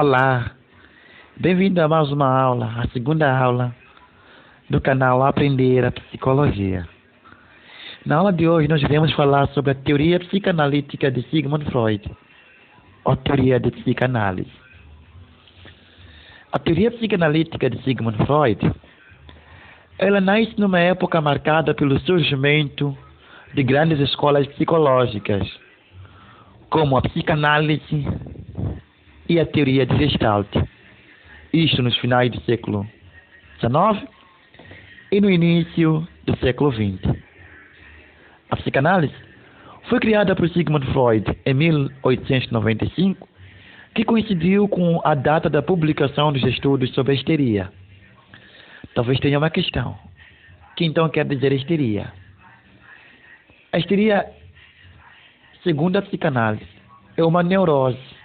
Olá, bem-vindo a mais uma aula, a segunda aula do canal Aprender a Psicologia. Na aula de hoje nós iremos falar sobre a teoria psicanalítica de Sigmund Freud, ou teoria de psicanálise. A teoria psicanalítica de Sigmund Freud, ela nasce numa época marcada pelo surgimento de grandes escolas psicológicas, como a psicanálise e a teoria de Gestalt, isto nos finais do século XIX e no início do século XX. A psicanálise foi criada por Sigmund Freud em 1895, que coincidiu com a data da publicação dos estudos sobre a histeria. Talvez tenha uma questão. O que então quer dizer histeria? A histeria, segundo a psicanálise, é uma neurose,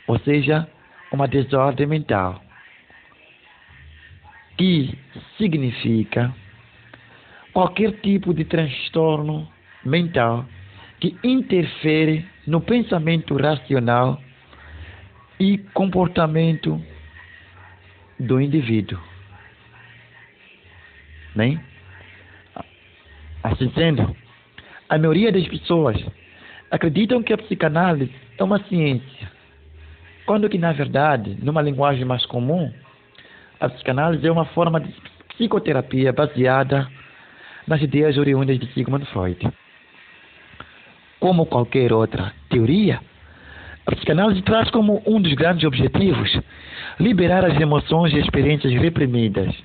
ou seja, uma desordem mental, que significa qualquer tipo de transtorno mental que interfere no pensamento racional e comportamento do indivíduo. Bem, assim sendo, a maioria das pessoas acreditam que a psicanálise é uma ciência, quando que, na verdade, numa linguagem mais comum, a psicanálise é uma forma de psicoterapia baseada nas ideias oriundas de Sigmund Freud. Como qualquer outra teoria, a psicanálise traz como um dos grandes objetivos liberar as emoções e experiências reprimidas,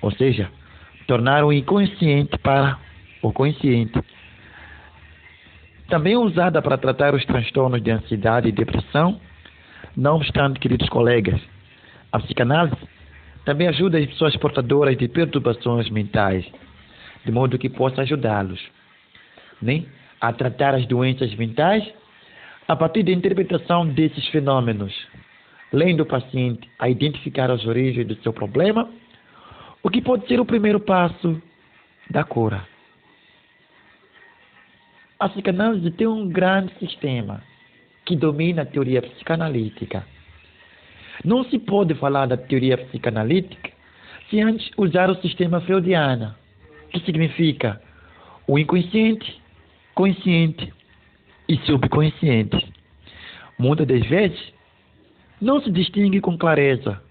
ou seja, tornar o inconsciente para o consciente. Também é usada para tratar os transtornos de ansiedade e depressão. Não obstante, queridos colegas, a psicanálise também ajuda as pessoas portadoras de perturbações mentais, de modo que possa ajudá-los, né, a tratar as doenças mentais a partir da interpretação desses fenômenos, lendo o paciente a identificar as origens do seu problema, o que pode ser o primeiro passo da cura. A psicanálise tem um grande sistema que domina a teoria psicanalítica. Não se pode falar da teoria psicanalítica sem antes usar o sistema freudiano, que significa o inconsciente, consciente e subconsciente. Muitas das vezes, não se distingue com clareza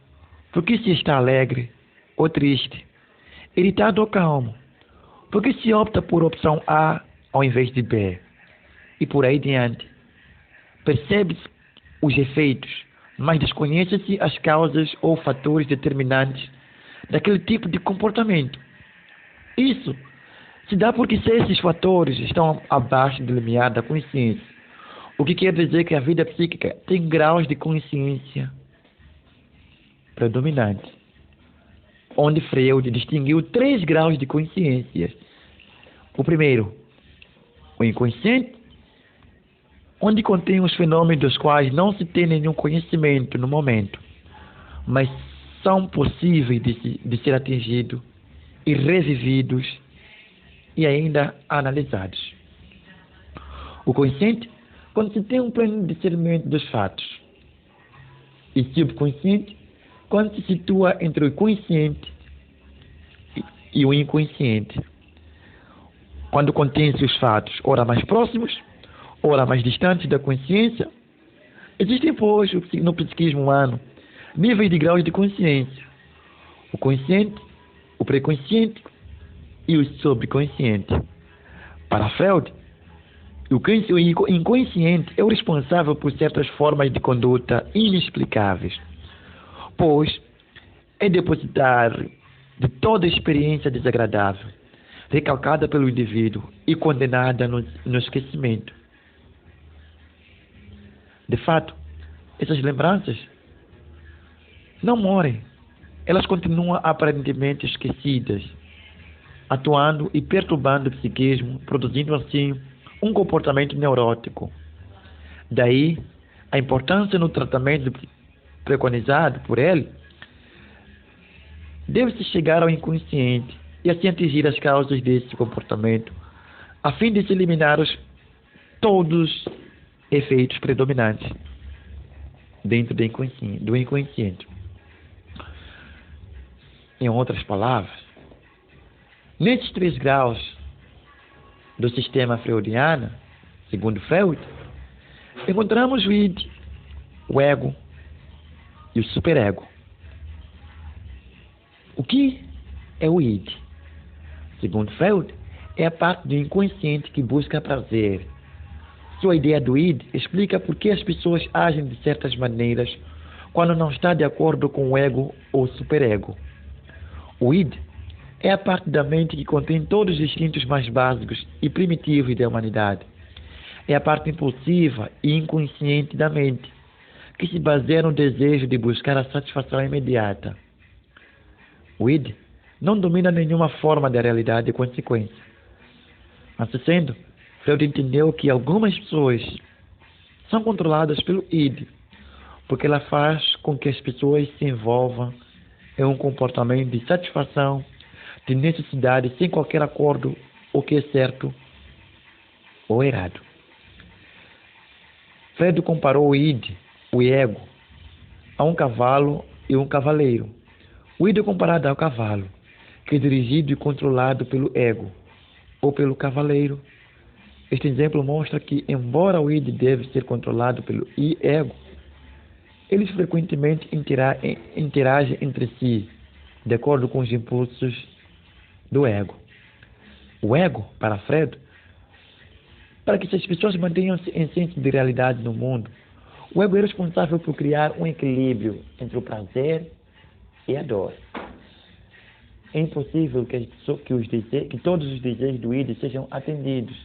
porque se está alegre ou triste, irritado ou calmo, porque se opta por opção A ao invés de B, e por aí diante. Percebe-se os efeitos, mas desconhece-se as causas ou fatores determinantes daquele tipo de comportamento. Isso se dá porque esses fatores estão abaixo do limiar da consciência, o que quer dizer que a vida psíquica tem graus de consciência predominantes, onde Freud distinguiu 3 graus de consciência. O primeiro, o inconsciente, onde contém os fenômenos dos quais não se tem nenhum conhecimento no momento, mas são possíveis de ser atingidos e revividos e ainda analisados. O consciente, quando se tem um pleno discernimento dos fatos. E subconsciente, quando se situa entre o consciente e o inconsciente, quando contém-se os fatos, ora mais próximos, ora mais distantes da consciência. Existem, pois, no psiquismo humano, níveis de graus de consciência: o consciente, o pré-consciente e o subconsciente. Para Freud, o inconsciente é o responsável por certas formas de conduta inexplicáveis, pois é depositário de toda experiência desagradável, recalcada pelo indivíduo e condenada no esquecimento. De fato, essas lembranças não morrem, elas continuam aparentemente esquecidas, atuando e perturbando o psiquismo, produzindo assim um comportamento neurótico. Daí a importância no tratamento preconizado por ele. Deve-se chegar ao inconsciente e assim atingir as causas desse comportamento, a fim de se eliminar todos os efeitos predominantes. dentro do inconsciente. Em outras palavras, nesses 3 graus do sistema freudiano, segundo Freud, encontramos o id, o ego e o superego. O que é o id? Segundo Freud, é a parte do inconsciente que busca prazer. Sua ideia do id explica por que as pessoas agem de certas maneiras quando não está de acordo com o ego ou superego. O id é a parte da mente que contém todos os instintos mais básicos e primitivos da humanidade. É a parte impulsiva e inconsciente da mente, que se baseia no desejo de buscar a satisfação imediata. O id não domina nenhuma forma da realidade e consequência. Assim sendo, Freud entendeu que algumas pessoas são controladas pelo id, porque ela faz com que as pessoas se envolvam em um comportamento de satisfação, de necessidade, sem qualquer acordo o que é certo ou errado. Freud comparou o id, o ego, a um cavalo e um cavaleiro. O id é comparado ao cavalo, que é dirigido e controlado pelo ego, ou pelo cavaleiro. Este exemplo mostra que, embora o id deve ser controlado pelo ego, eles frequentemente interagem entre si, de acordo com os impulsos do ego. O ego, para Freud, para que as pessoas mantenham-se em senso de realidade no mundo, o ego é responsável por criar um equilíbrio entre o prazer e a dor. É impossível que todos os desejos do id sejam atendidos.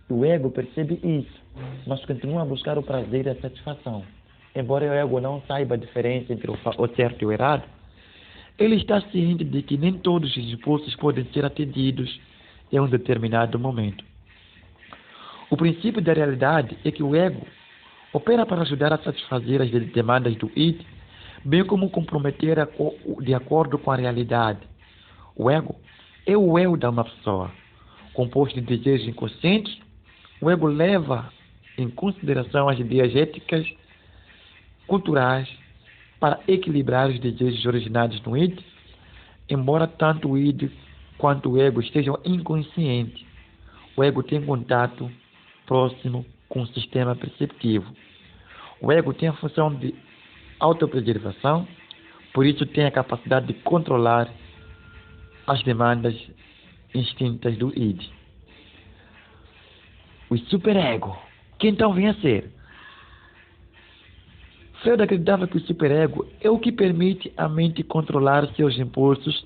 O ego percebe isso, mas continua a buscar o prazer e a satisfação. Embora o ego não saiba a diferença entre o certo e o errado, ele está ciente de que nem todos os impulsos podem ser atendidos em um determinado momento. O princípio da realidade é que o ego opera para ajudar a satisfazer as demandas do id, bem como comprometer de acordo com a realidade. O ego é o eu de uma pessoa, composto de desejos inconscientes. O ego leva em consideração as ideias éticas, culturais, para equilibrar os desejos originados no id, embora tanto o id quanto o ego estejam inconscientes. O ego tem contato próximo com o sistema perceptivo. O ego tem a função de autopreservação, por isso tem a capacidade de controlar as demandas instintas do id. O superego, que então vem a ser? Freud acreditava que o superego é o que permite à mente controlar seus impulsos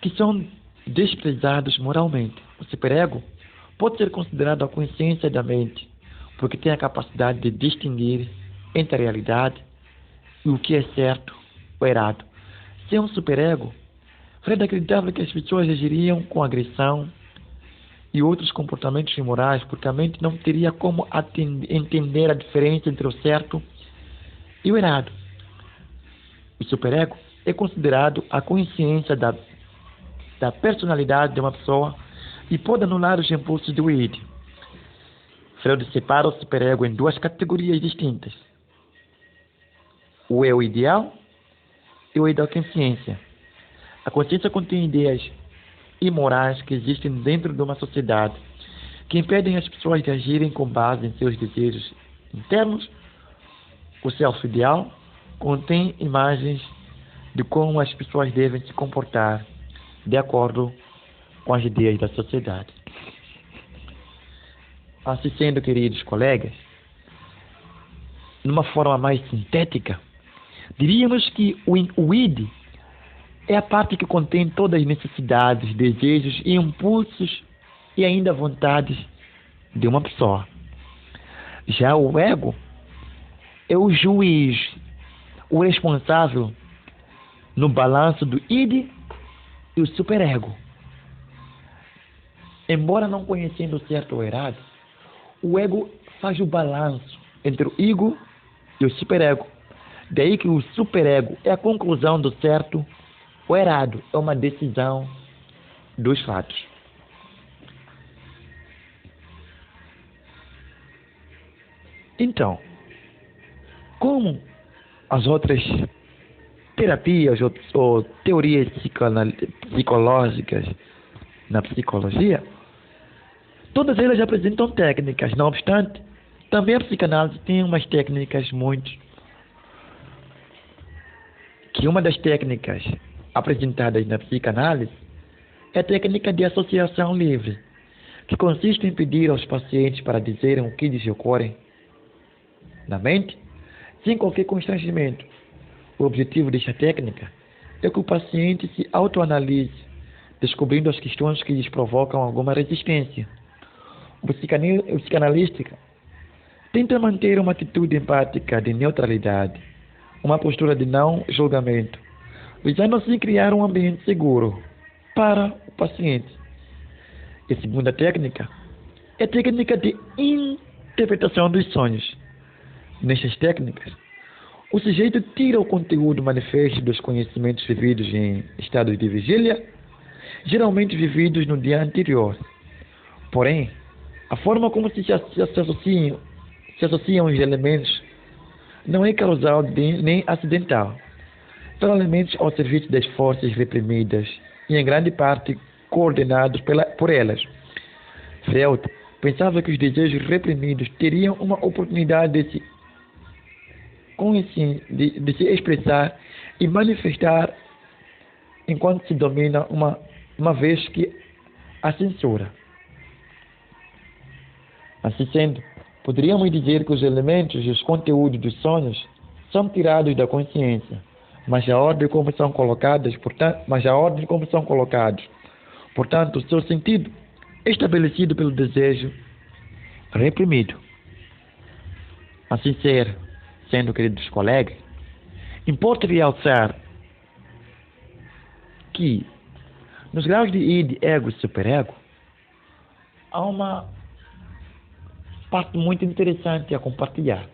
que são desprezados moralmente. O superego pode ser considerado a consciência da mente, porque tem a capacidade de distinguir entre a realidade e o que é certo ou errado. Sem um superego, Freud acreditava que as pessoas agiriam com agressão e outros comportamentos imorais, porque a mente não teria como entender a diferença entre o certo e o errado. O superego é considerado a consciência da personalidade de uma pessoa e pode anular os impulsos do id. Freud separa o superego em 2 categorias distintas: o eu ideal e o id da consciência. A consciência contém ideias imorais que existem dentro de uma sociedade, que impedem as pessoas de agirem com base em seus desejos internos. O self ideal contém imagens de como as pessoas devem se comportar de acordo com as ideias da sociedade. Assim sendo, queridos colegas, numa forma mais sintética, diríamos que o id é a parte que contém todas as necessidades, desejos e impulsos e ainda vontades de uma pessoa. Já o ego é o juiz, o responsável no balanço do id e o superego. Embora não conhecendo o certo ou o errado, o ego faz o balanço entre o ego e o superego. Daí que o superego é a conclusão do certo ou errado, é uma decisão dos fatos. Então, Como as outras terapias ou teorias psicológicas na psicologia, todas elas apresentam técnicas. Não obstante, também a psicanálise tem umas técnicas que uma das técnicas apresentadas na psicanálise é a técnica de associação livre, que consiste em pedir aos pacientes para dizerem o que lhes ocorre na mente, sem qualquer constrangimento. O objetivo desta técnica é que o paciente se autoanalise, descobrindo as questões que lhes provocam alguma resistência. O psicanalista tenta manter uma atitude empática de neutralidade, uma postura de não julgamento, visando assim criar um ambiente seguro para o paciente. E a segunda técnica é a técnica de interpretação dos sonhos. Nestas técnicas, o sujeito tira o conteúdo manifesto dos conhecimentos vividos em estados de vigília, geralmente vividos no dia anterior. Porém, a forma como se associam os elementos não é causal nem acidental. São elementos ao serviço das forças reprimidas e, em grande parte, coordenados por elas. Freud pensava que os desejos reprimidos teriam uma oportunidade de se expressar e manifestar enquanto se domina uma vez que a censura. Assim sendo, poderíamos dizer que os elementos e os conteúdos dos sonhos são tirados da consciência, mas a ordem como são colocados, portanto, o seu sentido é estabelecido pelo desejo reprimido. Assim sendo, queridos colegas, importa realçar que nos graus de id, ego e superego há uma parte muito interessante a compartilhar.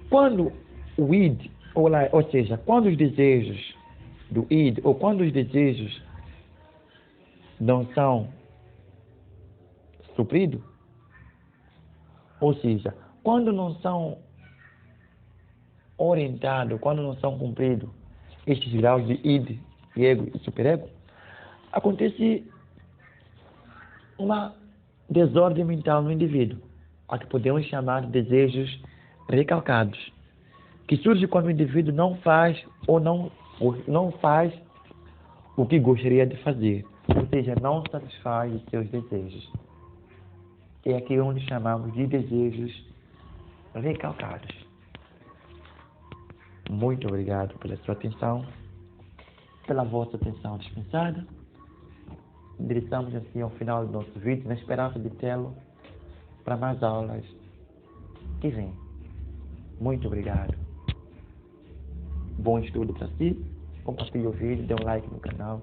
Quando o id, ou seja, quando os desejos do id, ou quando os desejos não são supridos, ou seja, quando não são orientados, quando não são cumpridos estes graus de id, ego e superego, acontece uma desordem mental no indivíduo, a que podemos chamar de desejos recalcados, que surge quando o indivíduo não faz o que gostaria de fazer, ou seja, não satisfaz os seus desejos. É aqui onde chamamos de desejos recalcados. Muito obrigado pela sua atenção, pela vossa atenção dispensada. Endereçamos assim ao final do nosso vídeo, na esperança de tê-lo para mais aulas que vem. Muito obrigado. Bom estudo para si. Compartilhe o vídeo, dê um like no canal.